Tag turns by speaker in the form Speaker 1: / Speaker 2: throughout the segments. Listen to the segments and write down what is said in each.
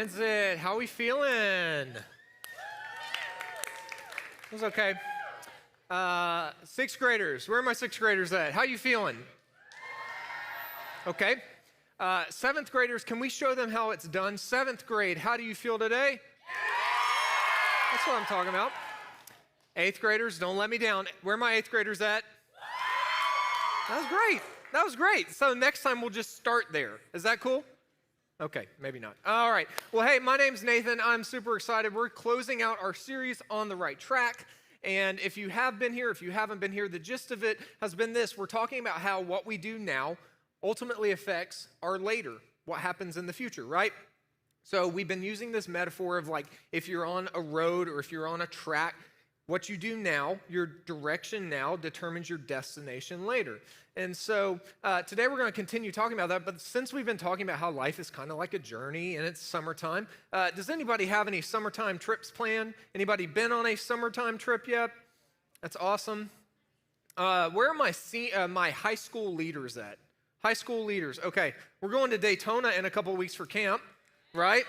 Speaker 1: Transit, how we feeling? It was okay. Sixth graders, where are my sixth graders at? How you feeling? Okay. Seventh graders, can we show them how it's done? Seventh grade, how do you feel today? That's what I'm talking about. Eighth graders, don't let me down. Where are my eighth graders at? That was great. That was great. So next time we'll just start there. Is that cool? Okay, maybe not. All right. Well, hey, my name's Nathan. I'm super excited. We're closing out our series On the Right Track. And if you have been here, if you haven't been here, the gist of it has been this. We're talking about how what we do now ultimately affects our later, what happens in the future, right? So we've been using this metaphor of like if you're on a road or if you're on a track, what you do now, your direction now determines your destination later. And so today we're going to continue talking about that, but since we've been talking about how life is kind of like a journey and it's summertime, does anybody have any summertime trips planned? Anybody been on a summertime trip yet? That's awesome. Where are my high school leaders at? High school leaders. Okay, we're going to Daytona in a couple of weeks for camp, right?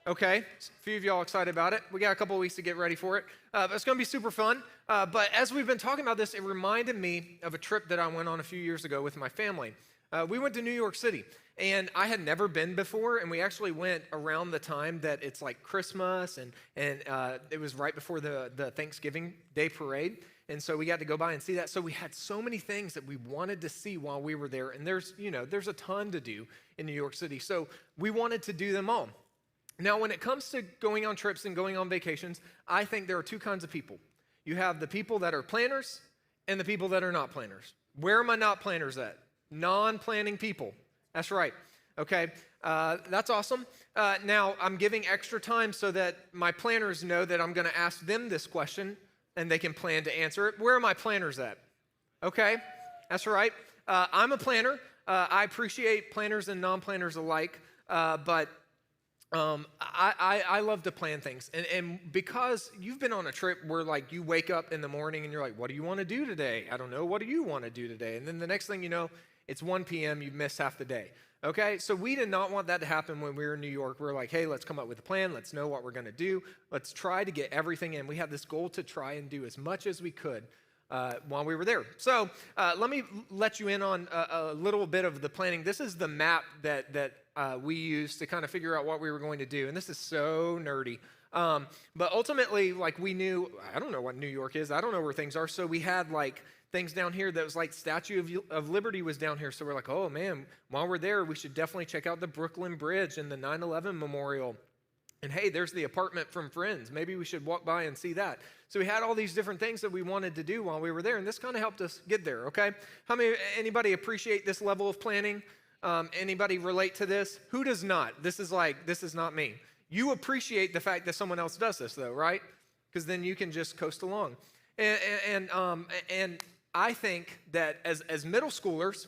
Speaker 1: Okay, a few of y'all excited about it. We got a couple of weeks to get ready for it. But it's going to be super fun. But as we've been talking about this, it reminded me of a trip that I went on a few years ago with my family. We went to New York City, and I had never been before, and we actually went around the time that it's like Christmas, and it was right before the Thanksgiving Day parade. And so we got to go by and see that. So we had so many things that we wanted to see while we were there. And there's a ton to do in New York City. So we wanted to do them all. Now, when it comes to going on trips and going on vacations, I think there are two kinds of people. You have the people that are planners and the people that are not planners. Where are my not planners at? Non-planning people. That's right. Okay, that's awesome. Now, I'm giving extra time so that my planners know that I'm going to ask them this question and they can plan to answer it. Where are my planners at? Okay, that's right. I'm a planner. I appreciate planners and non-planners alike, but I love to plan things. And because you've been on a trip where like you wake up in the morning and you're like, what do you want to do today? I don't know. What do you want to do today? And then the next thing you know, it's 1 p.m., you've missed half the day. Okay, so we did not want that to happen when we were in New York. We were like, hey, let's come up with a plan. Let's know what we're going to do. Let's try to get everything in. We had this goal to try and do as much as we could while we were there. So let me let you in on a little bit of the planning. This is the map that we used to kind of figure out what we were going to do. And this is so nerdy. But ultimately, like we knew, I don't know what New York is. I don't know where things are. So we had like things down here that was like Statue of Liberty was down here. So we're like, oh man, while we're there, we should definitely check out the Brooklyn Bridge and the 9/11 Memorial. And hey, there's the apartment from Friends. Maybe we should walk by and see that. So we had all these different things that we wanted to do while we were there. And this kind of helped us get there, okay? Anybody appreciate this level of planning? Anybody relate to this? Who does not? This is not me. You appreciate the fact that someone else does this though, right? Because then you can just coast along. And I think that as middle schoolers,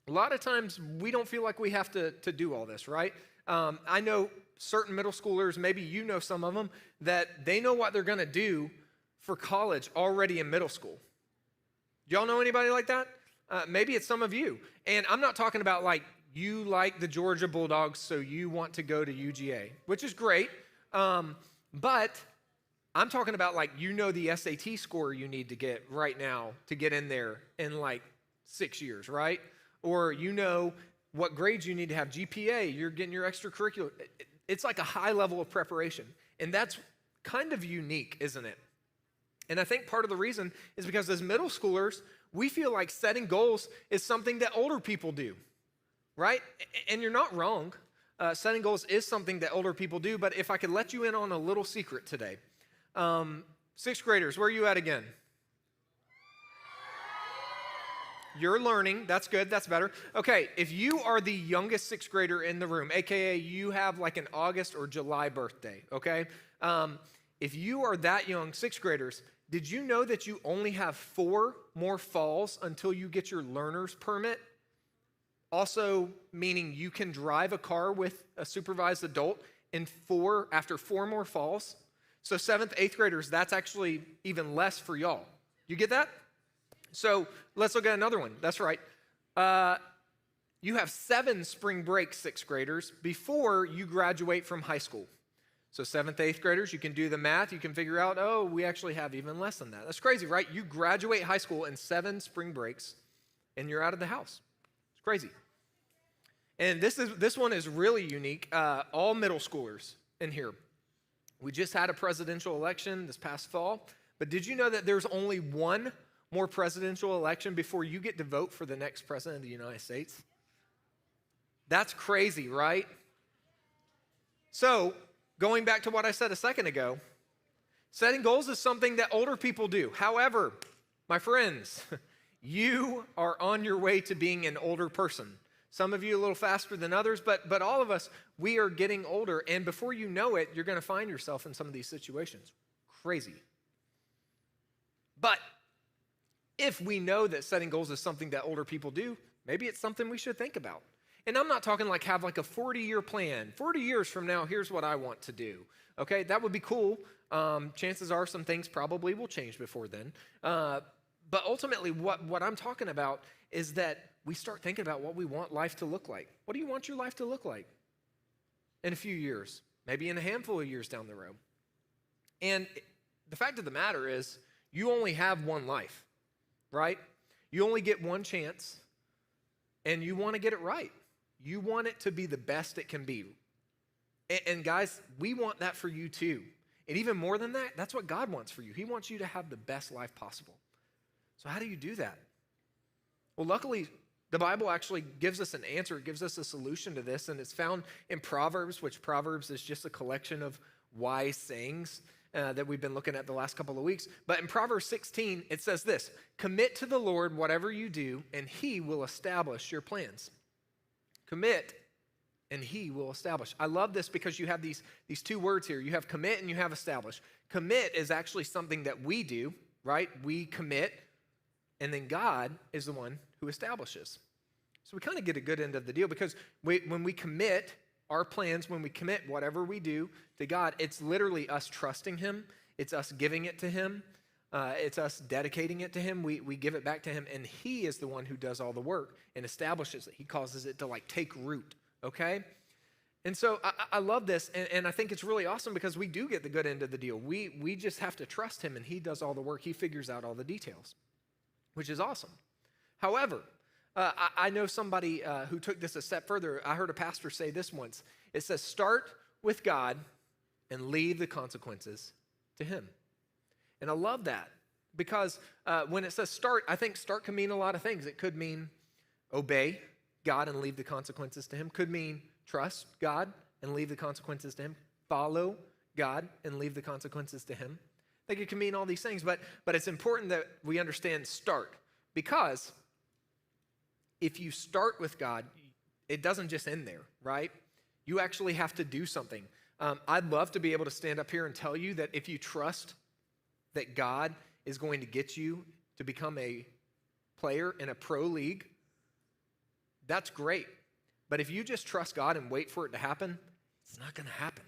Speaker 1: a lot of times we don't feel like we have to do all this, right? I know certain middle schoolers, maybe you know some of them, that they know what they're going to do for college already in middle school. Do y'all know anybody like that? Maybe it's some of you. And I'm not talking about like you like the Georgia Bulldogs, so you want to go to UGA, which is great. But I'm talking about like you know the SAT score you need to get right now to get in there in like 6 years, right? Or you know what grades you need to have, GPA, you're getting your extracurricular. It's like a high level of preparation. And that's kind of unique, isn't it? And I think part of the reason is because as middle schoolers, we feel like setting goals is something that older people do, right? And you're not wrong. Setting goals is something that older people do. But if I could let you in on a little secret today. Sixth graders, where are you at again? You're learning. That's good. That's better. Okay, if you are the youngest sixth grader in the room, AKA you have like an August or July birthday, okay? If you are that young, sixth graders, did you know that you only have 4 more falls until you get your learner's permit? Also meaning you can drive a car with a supervised adult after 4 more falls. So 7th, 8th graders, that's actually even less for y'all. You get that? So let's look at another one. That's right. you have 7 spring break sixth graders before you graduate from high school. So 7th, 8th graders, you can do the math. You can figure out, oh, we actually have even less than that. That's crazy, right? You graduate high school in 7 spring breaks, and you're out of the house. It's crazy. And this one is really unique. All middle schoolers in here. We just had a presidential election this past fall, but did you know that there's only one more presidential election before you get to vote for the next president of the United States? That's crazy, right? So, going back to what I said a second ago, setting goals is something that older people do. However, my friends, you are on your way to being an older person. Some of you a little faster than others, but all of us, we are getting older, and before you know it, you're going to find yourself in some of these situations. Crazy. But if we know that setting goals is something that older people do, maybe it's something we should think about. And I'm not talking like have like a 40-year plan. 40 years from now, here's what I want to do. Okay, that would be cool. Chances are some things probably will change before then. But ultimately, what I'm talking about is that we start thinking about what we want life to look like. What do you want your life to look like in a few years? Maybe in a handful of years down the road. And the fact of the matter is, you only have one life, right? You only get one chance, and you want to get it right. You want it to be the best it can be. And guys, we want that for you too. And even more than that, that's what God wants for you. He wants you to have the best life possible. So how do you do that? Well, luckily, the Bible actually gives us an answer. It gives us a solution to this, and it's found in Proverbs, which Proverbs is just a collection of wise sayings that we've been looking at the last couple of weeks. But in Proverbs 16, it says this: commit to the Lord whatever you do, and he will establish your plans. Commit, and he will establish. I love this because you have these two words here. You have commit and you have establish. Commit is actually something that we do, right? We commit, and then God is the one who establishes. So we kind of get a good end of the deal because when we commit our plans, when we commit whatever we do to God, it's literally us trusting him. It's us giving it to him. It's us dedicating it to him. We give it back to him, and he is the one who does all the work and establishes it. He causes it to like take root, okay? And so I love this, and I think it's really awesome because we do get the good end of the deal. We just have to trust him, and he does all the work. He figures out all the details, which is awesome. However, I know somebody who took this a step further. I heard a pastor say this once. It says, start with God and leave the consequences to him. And I love that because when it says start, I think start can mean a lot of things. It could mean obey God and leave the consequences to him. Could mean trust God and leave the consequences to him. Follow God and leave the consequences to him. I think it can mean all these things, but it's important that we understand start, because if you start with God, it doesn't just end there, right? You actually have to do something. I'd love to be able to stand up here and tell you that if you trust that God is going to get you to become a player in a pro league, that's great. But if you just trust God and wait for it to happen, it's not going to happen.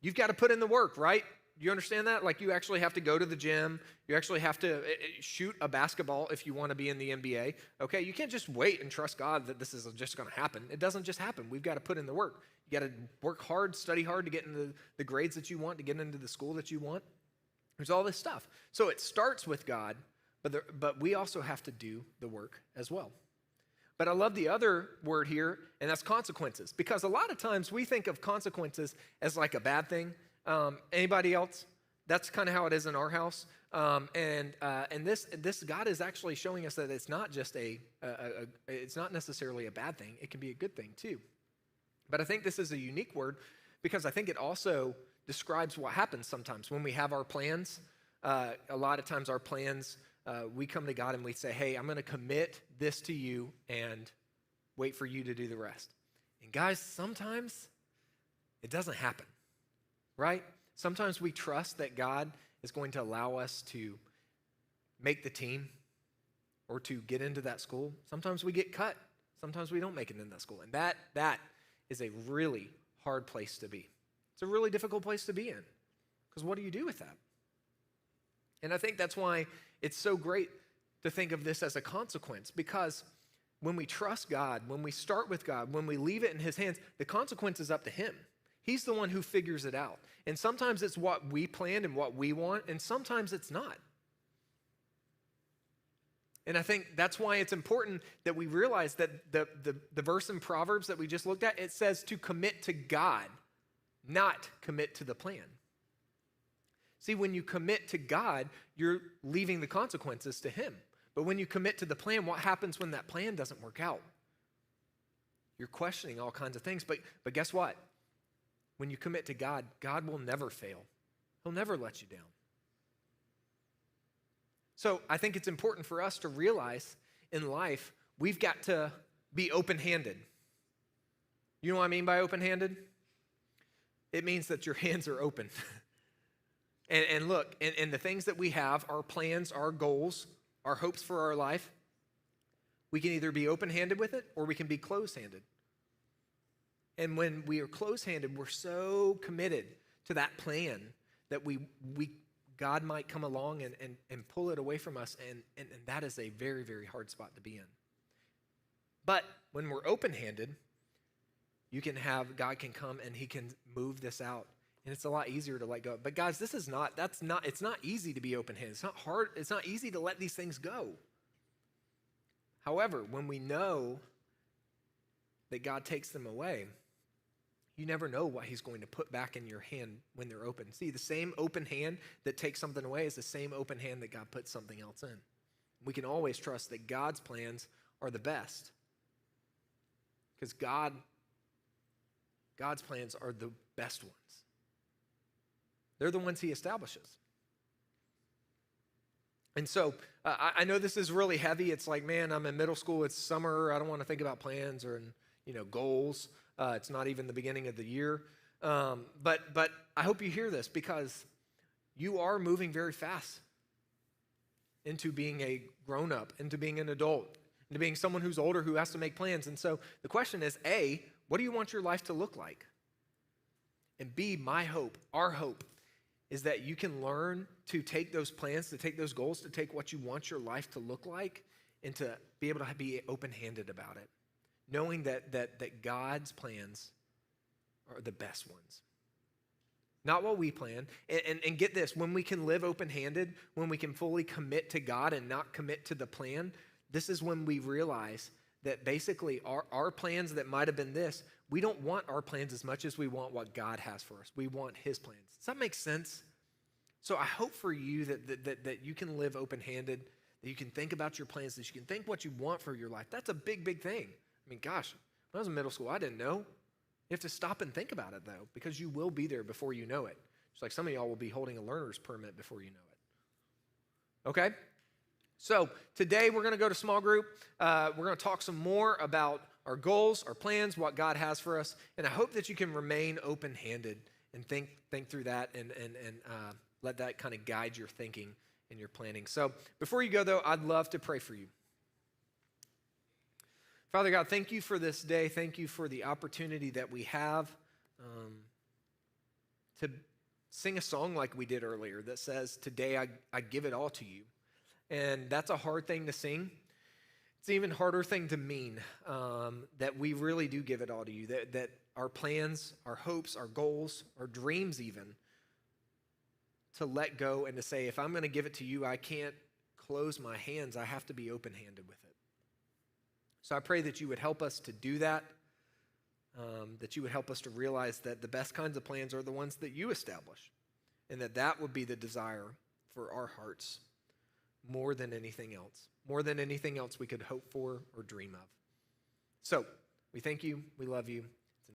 Speaker 1: You've got to put in the work, right? You understand that? Like you actually have to go to the gym. You actually have to shoot a basketball if you want to be in the NBA. Okay, you can't just wait and trust God that this is just going to happen. It doesn't just happen. We've got to put in the work. You got to work hard, study hard to get into the grades that you want, to get into the school that you want. There's all this stuff. So it starts with God, but we also have to do the work as well. But I love the other word here, and that's consequences, because a lot of times we think of consequences as like a bad thing. Anybody else? That's kind of how it is in our house. And this God is actually showing us that it's not just it's not necessarily a bad thing. It can be a good thing too. But I think this is a unique word because I think it also describes what happens sometimes when we have our plans. A lot of times our plans, we come to God and we say, hey, I'm going to commit this to you and wait for you to do the rest. And guys, sometimes it doesn't happen, right? Sometimes we trust that God is going to allow us to make the team or to get into that school. Sometimes we get cut. Sometimes we don't make it into that school. And that is a really hard place to be. It's a really difficult place to be in, because what do you do with that? And I think that's why it's so great to think of this as a consequence, because when we trust God, when we start with God, when we leave it in his hands, the consequence is up to him. He's the one who figures it out. And sometimes it's what we planned and what we want, and sometimes it's not. And I think that's why it's important that we realize that the verse in Proverbs that we just looked at, it says to commit to God, not commit to the plan. See, when you commit to God, you're leaving the consequences to him. But when you commit to the plan, what happens when that plan doesn't work out? You're questioning all kinds of things. But guess what? When you commit to God, God will never fail. He'll never let you down. So I think it's important for us to realize in life, we've got to be open-handed. You know what I mean by open-handed? It means that your hands are open. and look, and the things that we have, our plans, our goals, our hopes for our life, we can either be open-handed with it or we can be closed-handed. And when we are closed-handed, we're so committed to that plan that God might come along and pull it away from us, and that is a very, very hard spot to be in. But when we're open-handed, God can come and he can move this out, and it's a lot easier to let go. But guys, it's not easy to be open-handed. It's not hard, it's not easy to let these things go. However, when we know that God takes them away, you never know what he's going to put back in your hand when they're open. See, the same open hand that takes something away is the same open hand that God puts something else in. We can always trust that God's plans are the best. Because God's plans are the best ones. They're the ones he establishes. And so I know this is really heavy. It's like, man, I'm in middle school. It's summer. I don't want to think about plans or goals. It's not even the beginning of the year. But I hope you hear this, because you are moving very fast into being a grown-up, into being an adult, into being someone who's older who has to make plans. And so the question is, A, what do you want your life to look like? And B, my hope, our hope, is that you can learn to take those plans, to take those goals, to take what you want your life to look like, and to be able to be open-handed about it, knowing that God's plans are the best ones. Not what we plan. And get this, when we can live open-handed, when we can fully commit to God and not commit to the plan, this is when we realize that basically our plans that might have been this, we don't want our plans as much as we want what God has for us. We want his plans. Does that make sense? So I hope for you that you can live open-handed, that you can think about your plans, that you can think what you want for your life. That's a big, big thing. I mean, gosh, when I was in middle school, I didn't know. You have to stop and think about it, though, because you will be there before you know it. Just like some of y'all will be holding a learner's permit before you know it. Okay? So today we're going to go to small group. We're going to talk some more about our goals, our plans, what God has for us. And I hope that you can remain open-handed and think through that and let that kind of guide your thinking and your planning. So before you go, though, I'd love to pray for you. Father God, thank you for this day. Thank you for the opportunity that we have to sing a song like we did earlier that says, today I give it all to you. And that's a hard thing to sing. It's an even harder thing to mean, that we really do give it all to you, that our plans, our hopes, our goals, our dreams even, to let go and to say, if I'm going to give it to you, I can't close my hands. I have to be open-handed with it. So I pray that you would help us to do that, that you would help us to realize that the best kinds of plans are the ones that you establish, and that would be the desire for our hearts more than anything else we could hope for or dream of. So we thank you, we love you,